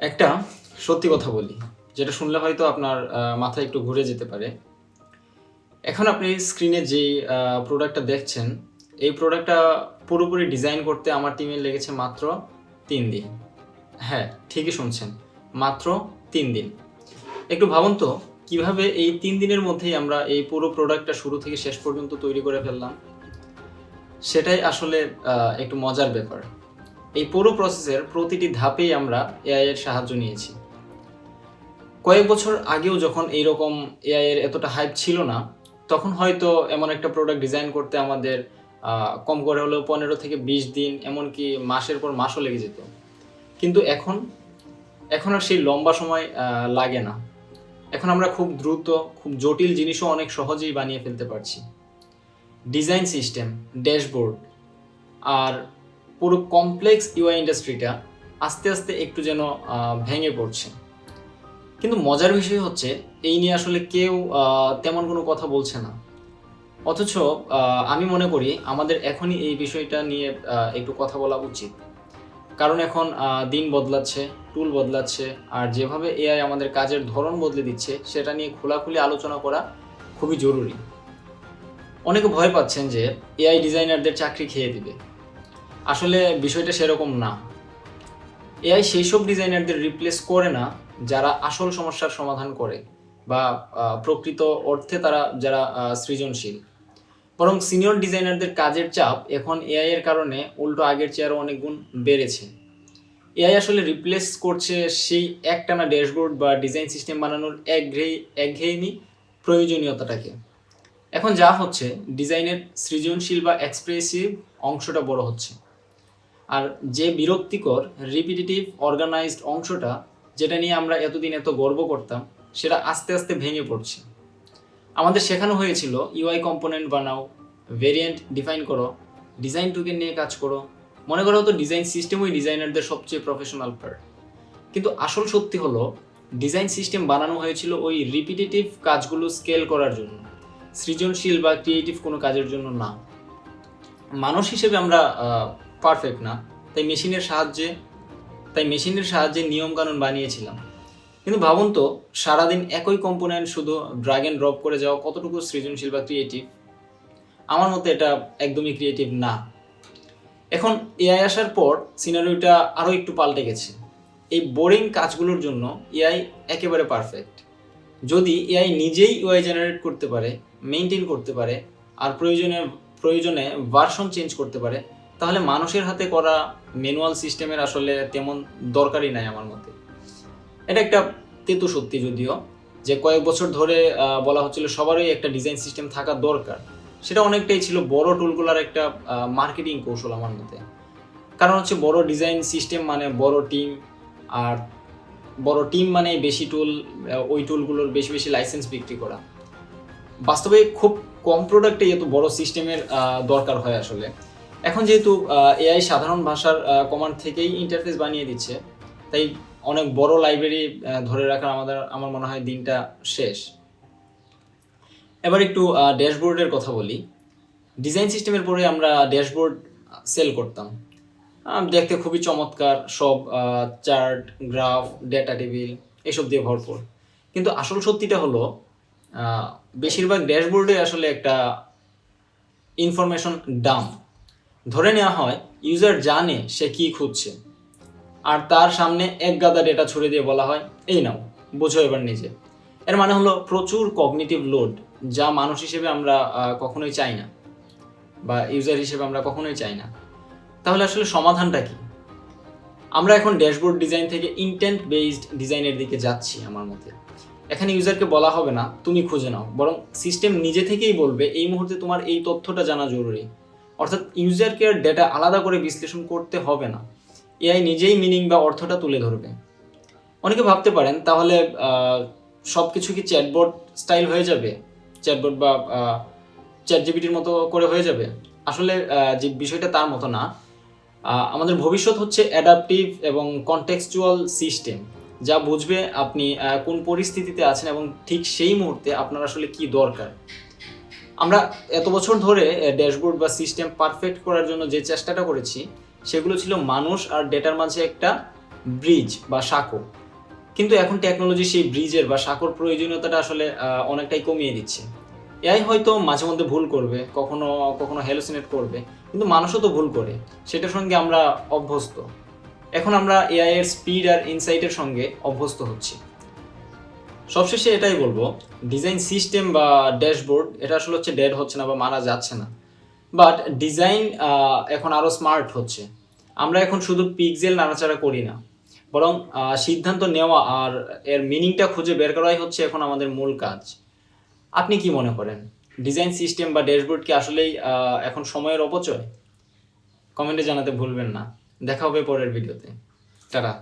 একটা সত্যি কথা বলি, যেটা শুনলে হয়তো আপনার মাথায় একটু ঘুরে যেতে পারে। এখন আপনি স্ক্রিনে যেই প্রোডাক্টটা দেখছেন, এই প্রোডাক্টটা পুরোপুরি ডিজাইন করতে আমার টিমের লেগেছে মাত্র ৩ দিন। হ্যাঁ, ঠিকই শুনছেন, মাত্র ৩ দিন। একটু ভাবুন তো কিভাবে এই ৩ দিনের মধ্যেই আমরা এই পুরো প্রোডাক্টটা শুরু থেকে শেষ পর্যন্ত তৈরি করে ফেললাম? সেটাই আসলে একটু মজার ব্যাপার। এই পুরো প্রসেসের প্রতিটি ধাপেই আমরা এআই এর সাহায্য নিয়েছি। কয়েক বছর আগেও যখন এইরকম এআই এর এতটা হাইপ ছিল না, তখন হয়তো এমন একটা প্রোডাক্ট ডিজাইন করতে আমাদের কম করে হলেও ১৫ থেকে ২০ দিন, এমনকি মাসের পর মাসও লেগে যেত। কিন্তু এখন আর সেই লম্বা সময় লাগে না। এখন আমরা খুব দ্রুত, খুব জটিল জিনিসও অনেক সহজেই বানিয়ে ফেলতে পারছি। ডিজাইন সিস্টেম, ড্যাশবোর্ড আর পুরো কমপ্লেক্স ইউআই ইন্ডাস্ট্রিটা আস্তে আস্তে একটু যেন ভেঙে পড়ছে। কিন্তু মজার বিষয় হচ্ছে এই নিয়ে আসলে কেউ তেমন কোনো কথা বলছে না। অথচ আমি মনে করি আমাদের এখনই এই বিষয়টা নিয়ে একটু কথা বলা উচিত। কারণ এখন দিন বদলাচ্ছে, টুল বদলাচ্ছে, আর যেভাবে এআই আমাদের কাজের ধরন বদলে দিচ্ছে সেটা নিয়ে খোলাখুলি আলোচনা করা খুবই জরুরি। অনেকে ভয় পাচ্ছেন যে এআই ডিজাইনারদের চাকরি খেয়ে দিবে। আসলে বিষয়টা সেরকম না। এআই সেই সব ডিজাইনারদের রিপ্লেস করে না যারা আসল সমস্যার সমাধান করে বা প্রকৃত অর্থে যারা সৃজনশীল। বরং সিনিয়র ডিজাইনারদের কাজের চাপ এখন এআই এর কারণে উল্টো আগের চেয়ে আরও অনেক গুণ বেড়েছে। এআই আসলে রিপ্লেস করছে সেই একটানা ড্যাশবোর্ড বা ডিজাইন সিস্টেম বানানোর একঘেয়েমি প্রয়োজনীয়তাটাকে। এখন যা হচ্ছে, ডিজাইনের সৃজনশীল বা এক্সপ্রেসিভ অংশটা বড় হচ্ছে। আর যে বিরক্তিকর রিপিটিটিভ অর্গানাইজড অংশটা, যেটা নিয়ে আমরা এতদিন এত গর্ব করতাম, সেটা আস্তে আস্তে ভেঙে পড়ছে। আমাদের শেখানো হয়েছিল ইউআই কম্পোনেন্ট বানাও, ভেরিয়েন্ট ডিফাইন করো, ডিজাইন টোকেন নিয়ে কাজ করো। মনে করা হতো ডিজাইন সিস্টেমই ডিজাইনারদের সবচেয়ে প্রফেশনাল পার্ট। কিন্তু আসল সত্যি হলো ডিজাইন সিস্টেম বানানো হয়েছিল ওই রিপিটিটিভ কাজগুলো স্কেল করার জন্য, সৃজনশীল বা ক্রিয়েটিভ কোনো কাজের জন্য না। মানুষ হিসেবে আমরা পারফেক্ট না, তাই মেশিনের সাহায্যে নিয়মকানুন বানিয়েছিলাম। কিন্তু ভাবুন তো, সারাদিন একই কম্পোনেন্ট শুধু ড্র্যাগ অ্যান্ড ড্রপ করে যাওয়া কতটুকু সৃজনশীল বা ক্রিয়েটিভ? আমার মতে এটা একদমই ক্রিয়েটিভ না। এখন এআই আসার পর সিনারিওটা আরও একটু পাল্টে গেছে। এই বোরিং কাজগুলোর জন্য এআই একেবারে পারফেক্ট। যদি এআই নিজেই ইউআই জেনারেট করতে পারে, মেইনটেইন করতে পারে, আর প্রয়োজনে ভার্সন চেঞ্জ করতে পারে, তাহলে মানুষের হাতে করা ম্যানুয়াল সিস্টেমের আসলে তেমন দরকারই নাই আমার মতে। এটা একটা তেতো সত্যি যদিও, যে কয়েক বছর ধরে বলা হচ্ছিল সবারই একটা ডিজাইন সিস্টেম থাকা দরকার। সেটা অনেকটাই ছিল বড় টুলগুলোর একটা মার্কেটিং কৌশল আমার মতে। কারণ হচ্ছে বড় ডিজাইন সিস্টেম মানে বড় টিম, আর বড় টিম মানে বেশি টুল, ওই টুলগুলোর বেশি বেশি লাইসেন্স বিক্রি করা। বাস্তবে খুব কম প্রোডাক্টে এত বড় সিস্টেমের দরকার হয় আসলে। এখন যেহেতু এআই সাধারণ ভাষার কমান্ড থেকেই ইন্টারফেস বানিয়ে দিচ্ছে, তাই অনেক বড় লাইব্রেরি ধরে রাখার আমার মনে হয় দিনটা শেষ। এবার একটু ড্যাশবোর্ডের কথা বলি। ডিজাইন সিস্টেমের পরে আমরা ড্যাশবোর্ড সেল করতাম। দেখতে খুবই চমৎকার, সব চার্ট, গ্রাফ, ডেটা টেবিল এসব দিয়ে ভরপুর। কিন্তু আসল সত্যিটা হলো বেশিরভাগ ড্যাশবোর্ডে আসলে একটা ইনফরমেশন ডাম্প। ধরে নেওয়া হয় ইউজার জানে সে কী খুঁজছে, আর তার সামনে এক গাদা ডেটা ছড়িয়ে দিয়ে বলা হয়, এই নাও, বোঝো এবার নিজে। এর মানে হলো প্রচুর কগনিটিভ লোড, যা মানুষ হিসেবে আমরা কখনোই চাই না, বা ইউজার হিসেবে আমরা কখনোই চাই না। তাহলে আসলে সমাধানটা কি? আমরা এখন ড্যাশবোর্ড ডিজাইন থেকে ইন্টেন্ট বেসড ডিজাইনের দিকে যাচ্ছি আমার মতে। এখানে ইউজারকে বলা হবে না তুমি খুঁজে নাও, বরং সিস্টেম নিজে থেকেই বলবে এই মুহূর্তে তোমার এই তথ্যটা জানা জরুরি। অর্থাৎ ইউজারকে আর ডেটা আলাদা করে বিশ্লেষণ করতে হবে না, এআই নিজেই মিনিং বা অর্থটা তুলে ধরবে। অনেকে ভাবতে পারেন তাহলে সব কিছু কি চ্যাটবট স্টাইল হয়ে যাবে, চ্যাটবট বা চ্যাট জিপিটির মতো করে হয়ে যাবে? আসলে যে বিষয়টা তার মতো না। আমাদের ভবিষ্যৎ হচ্ছে অ্যাডাপটিভ এবং কনটেক্সচুয়াল সিস্টেম, যা বুঝবে আপনি কোন পরিস্থিতিতে আছেন এবং ঠিক সেই মুহূর্তে আপনার আসলে কি দরকার। আমরা এত বছর ধরে ড্যাশবোর্ড বা সিস্টেম পারফেক্ট করার জন্য যে চেষ্টাটা করেছি, সেগুলো ছিল মানুষ আর ডেটার মাঝে একটা ব্রিজ বা সাঁকো, কিন্তু এখন টেকনোলজি সেই ব্রিজের বা সাঁকোর প্রয়োজনীয়তাটা আসলে অনেকটাই কমিয়ে দিচ্ছে। এআই হয়তো মাঝে মধ্যে ভুল করবে, কখনো কখনো হ্যালুসিনেট করবে, কিন্তু মানুষও তো ভুল করে, সেটার সঙ্গে আমরা অভ্যস্ত। এখন আমরা এআই এর স্পিড আর ইনসাইটের সঙ্গে অভ্যস্ত হচ্ছি। সবশেষে এটাই বলবো, ডিজাইন সিস্টেম বা ড্যাশবোর্ড এটা আসলে হচ্ছে ডেড হচ্ছে না বা মারা যাচ্ছে না, বাট ডিজাইন এখন আরও স্মার্ট হচ্ছে। আমরা এখন শুধু পিক্সেল নাড়াচাড়া করি না, বরং সিদ্ধান্ত নেওয়া আর এর মিনিংটা খুঁজে বের করাই হচ্ছে এখন আমাদের মূল কাজ। আপনি কি মনে করেন, ডিজাইন সিস্টেম বা ড্যাশবোর্ড কি আসলেই এখন সময়ের অপচয়? কমেন্টে জানাতে ভুলবেন না। দেখা হবে পরের ভিডিওতে। টাটা।